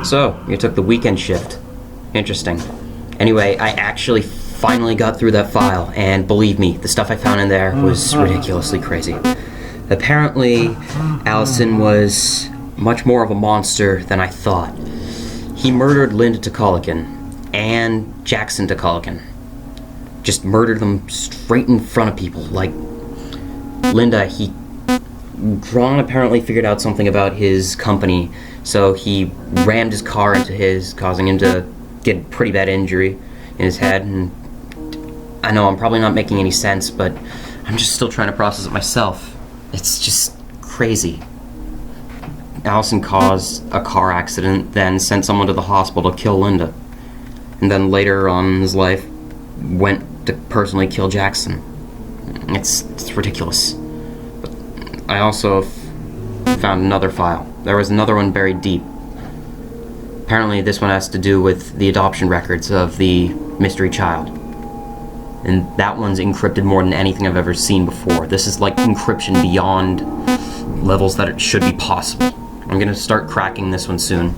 So, you took the weekend shift. Interesting. Anyway, I actually finally got through that file, and believe me, the stuff I found in there was ridiculously crazy. Apparently, Allison was much more of a monster than I thought. He murdered Linda Tokolikin and Jackson Tokolikin. Just murdered them straight in front of people. Like, Linda, Ron apparently figured out something about his company, so he rammed his car into his, causing him to get a pretty bad injury in his head. And I know I'm probably not making any sense, but I'm just still trying to process it myself. It's just crazy. Allison caused a car accident, then sent someone to the hospital to kill Linda. And then later on in his life, went to personally kill Jackson. It's ridiculous. But I also found another file. There was another one buried deep. Apparently this one has to do with the adoption records of the mystery child. And that one's encrypted more than anything I've ever seen before. This is like encryption beyond levels that it should be possible. I'm gonna start cracking this one soon.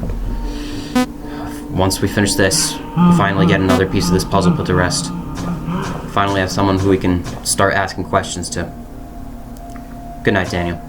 Once we finish this, we finally get another piece of this puzzle put to rest. Finally have someone who we can start asking questions to. Good night, Daniel.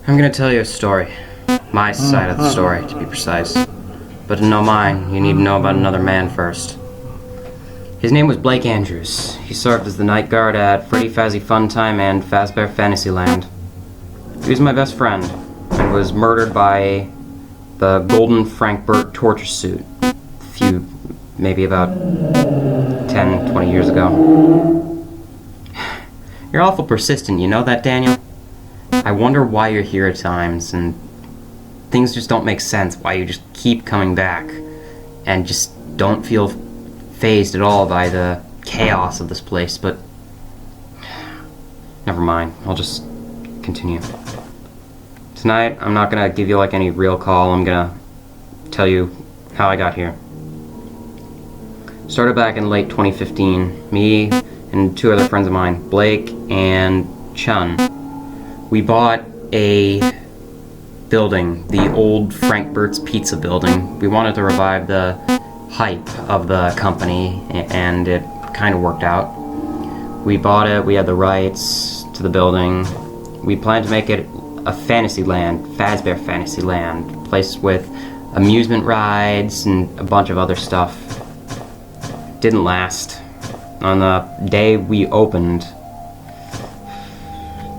I'm gonna tell you a story. My side of the story, to be precise. But to know mine, you need to know about another man first. His name was Blake Andrews. He served as the night guard at Freddy Fazzy Funtime and Fazbear Fantasyland. He was my best friend, and was murdered by the Golden Frank Burt torture suit maybe about 10, 20 years ago. You're awful persistent, you know that, Daniel? I wonder why you're here at times, and things just don't make sense, why you just keep coming back, and just don't feel fazed at all by the chaos of this place, but never mind, I'll just continue. Tonight, I'm not gonna give you like any real call, I'm gonna tell you how I got here. Started back in late 2015, me and two other friends of mine, Blake and Chun. We bought a building, the old Frank Burt's Pizza building. We wanted to revive the hype of the company, and it kind of worked out. We bought it, we had the rights to the building. We planned to make it a fantasy land, Fazbear Fantasyland, a place with amusement rides and a bunch of other stuff. Didn't last. On the day we opened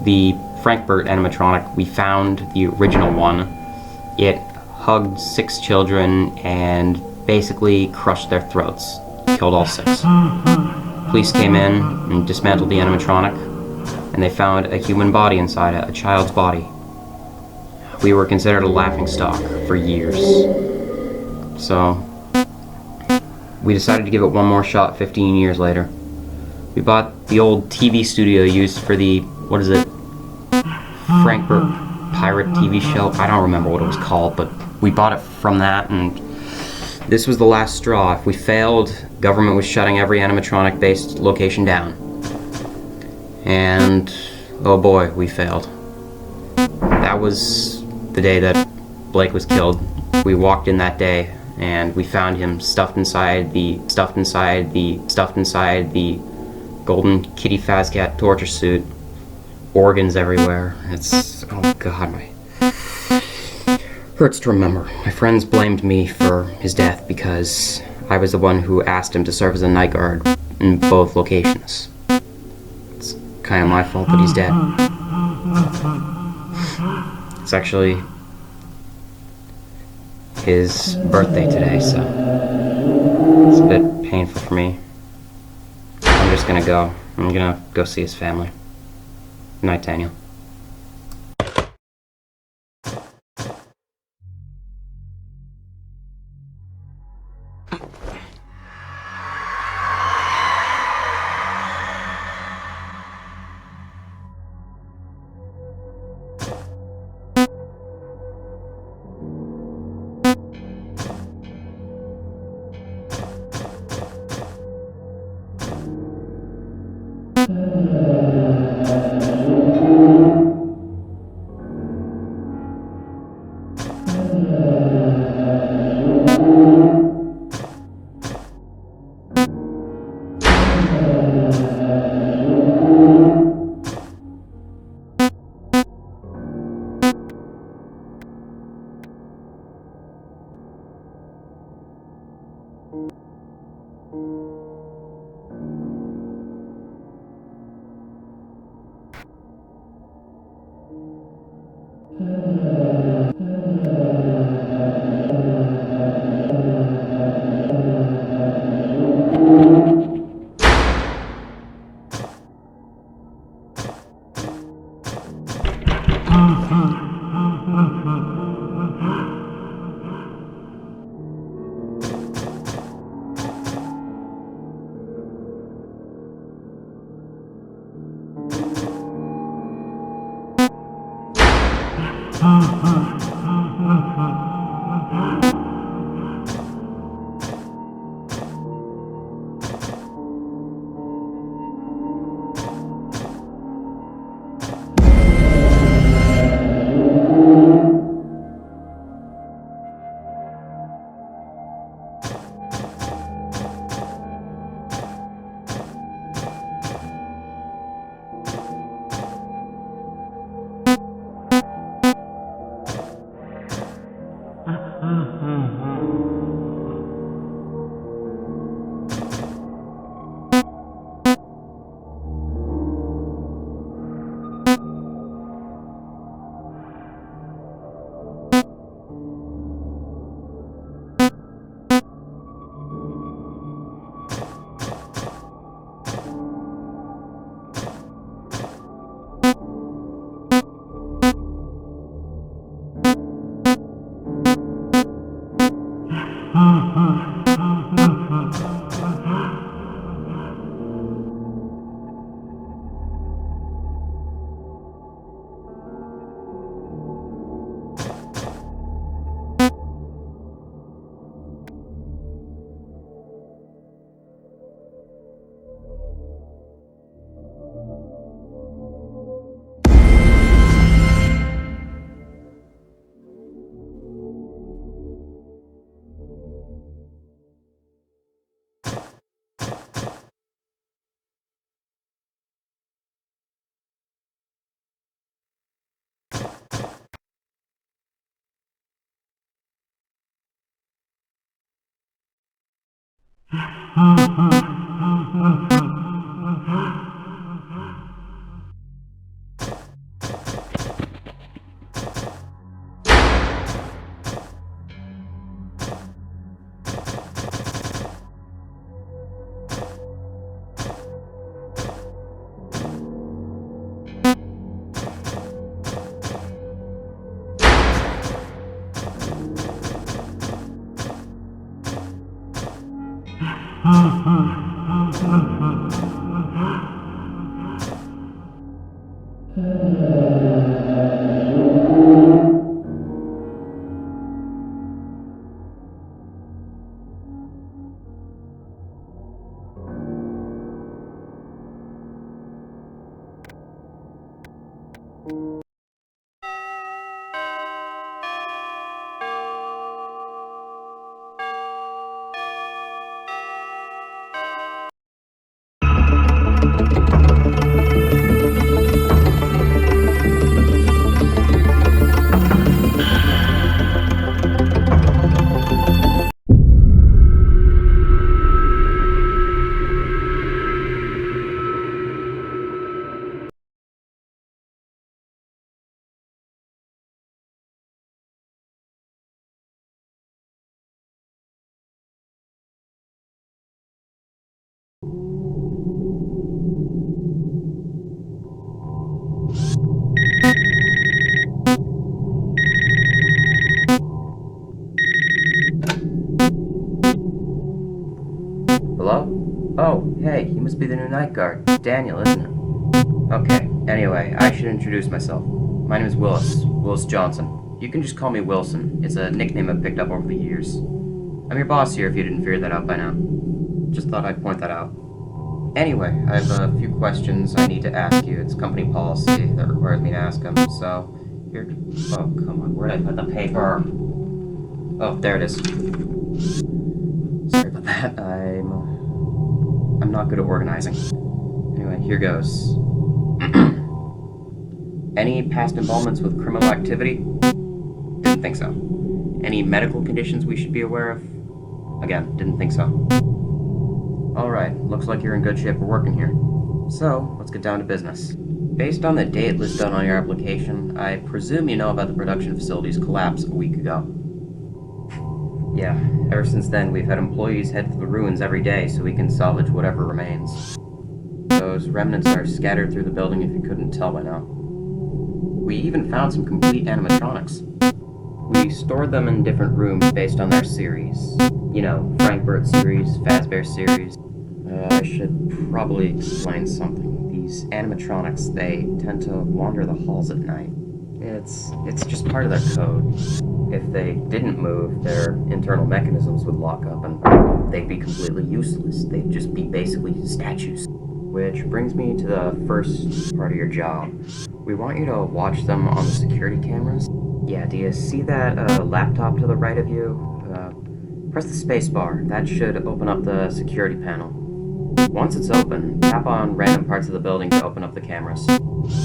the Frank Burt animatronic, we found the original one. It hugged 6 children and basically crushed their throats. Killed all 6. Police came in and dismantled the animatronic, and they found a human body inside it, a child's body. We were considered a laughingstock for years. So we decided to give it one more shot 15 years later. We bought the old TV studio used for the, Frank Burt pirate TV show. I don't remember what it was called, but we bought it from that, and this was the last straw. If we failed, government was shutting every animatronic-based location down. And, oh boy, we failed. That was the day that Blake was killed. We walked in that day and we found him stuffed inside the golden kitty Fazcat torture suit. Organs everywhere. It's, oh god, my hurts to remember. My friends blamed me for his death because I was the one who asked him to serve as a night guard in both locations. It's kind of my fault that he's dead. It's actually his birthday today, so it's a bit painful for me. I'm just gonna go. I'm gonna go see his family. Good night, Daniel. Oh, hey, you must be the new night guard. Daniel, isn't it? Okay, anyway, I should introduce myself. My name is Willis Johnson. You can just call me Wilson. It's a nickname I've picked up over the years. I'm your boss here if you didn't figure that out by now. Just thought I'd point that out. Anyway, I have a few questions I need to ask you. It's company policy that requires me to ask them, so... Here... Oh, come on, where'd I put the paper? Oh, there it is. Sorry about that, I'm not good at organizing. Anyway, here goes. Any past involvements with criminal activity? Didn't think so. Any medical conditions we should be aware of? Again, didn't think so. Alright, looks like you're in good shape for working here. So, let's get down to business. Based on the date listed on your application, I presume you know about the production facility's collapse a week ago. Yeah, ever since then we've had employees head to the ruins every day so we can salvage whatever remains. Those remnants are scattered through the building if you couldn't tell by now. We even found some complete animatronics. We stored them in different rooms based on their series. You know, Frankfurt series, Fazbear series. I should probably explain something. These animatronics, they tend to wander the halls at night. It's just part of their code. If they didn't move, their internal mechanisms would lock up and they'd be completely useless. They'd just be basically statues. Which brings me to the first part of your job. We want you to watch them on the security cameras. Yeah, do you see that laptop to the right of you? Press the space bar. That should open up the security panel. Once it's open, tap on random parts of the building to open up the cameras.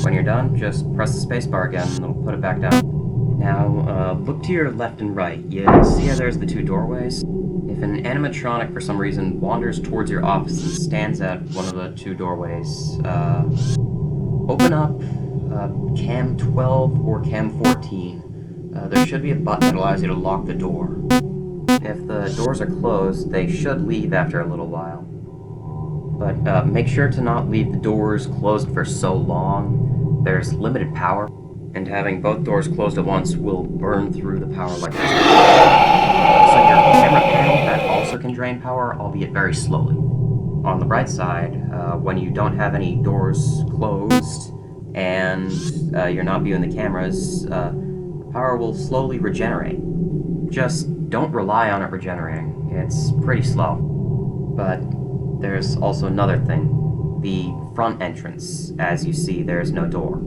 When you're done, just press the space bar again and it'll put it back down. Now, look to your left and right. You see how there's the two doorways? If an animatronic for some reason wanders towards your office and stands at one of the two doorways, open up cam 12 or cam 14. There should be a button that allows you to lock the door. If the doors are closed, they should leave after a little while. But make sure to not leave the doors closed for so long. There's limited power, and having both doors closed at once will burn through the power like this. So your camera panel, that also can drain power, albeit very slowly. On the bright side, when you don't have any doors closed, and you're not viewing the cameras, power will slowly regenerate. Just don't rely on it regenerating. It's pretty slow. But there's also another thing. The front entrance. As you see, there's no door.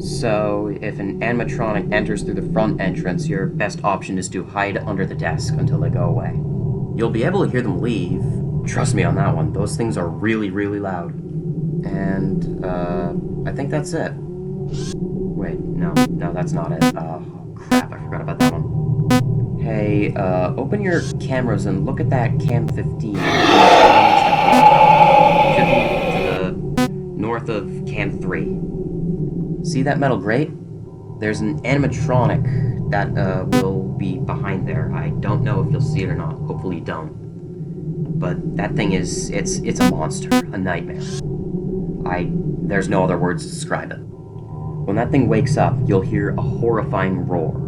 So, if an animatronic enters through the front entrance, your best option is to hide under the desk until they go away. You'll be able to hear them leave. Trust me on that one. Those things are really, really loud. And, I think that's it. Wait, no, that's not it. Crap, I forgot about that one. Hey, open your cameras and look at that cam 15. Should be to the north of cam 3. See that metal grate? There's an animatronic that will be behind there. I don't know if you'll see it or not. Hopefully you don't. But that thing is, it's a monster, a nightmare. There's no other words to describe it. When that thing wakes up, you'll hear a horrifying roar.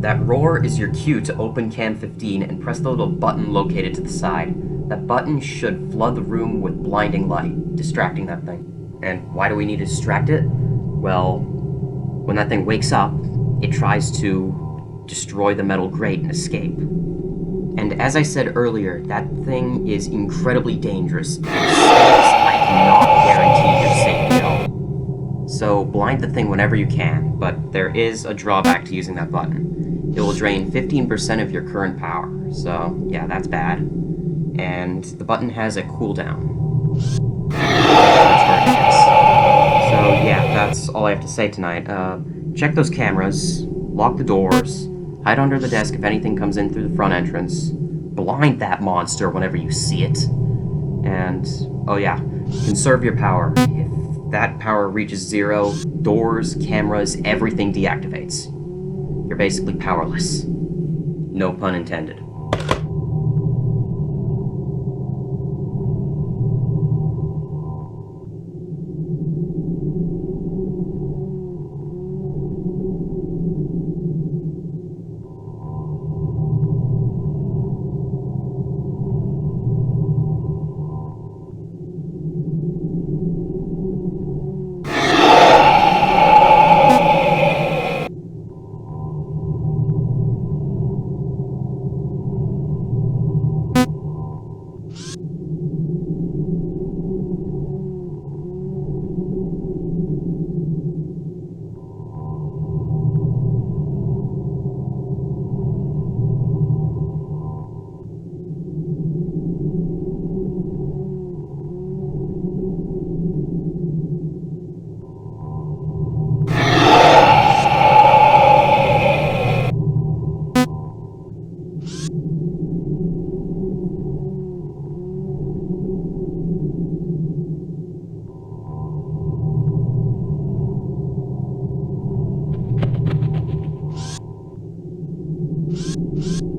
That roar is your cue to open cam 15 and press the little button located to the side. That button should flood the room with blinding light, distracting that thing. And why do we need to distract it? Well, when that thing wakes up, it tries to destroy the metal grate and escape. And as I said earlier, that thing is incredibly dangerous. And I cannot guarantee your safety at all. So blind the thing whenever you can, but there is a drawback to using that button. It will drain 15% of your current power, so yeah, that's bad. And the button has a cooldown. That's hard to guess. So yeah, that's all I have to say tonight. Check those cameras, lock the doors, hide under the desk if anything comes in through the front entrance, blind that monster whenever you see it, and, oh yeah, conserve your power. If that power reaches 0, doors, cameras, everything deactivates. You're basically powerless. No pun intended. You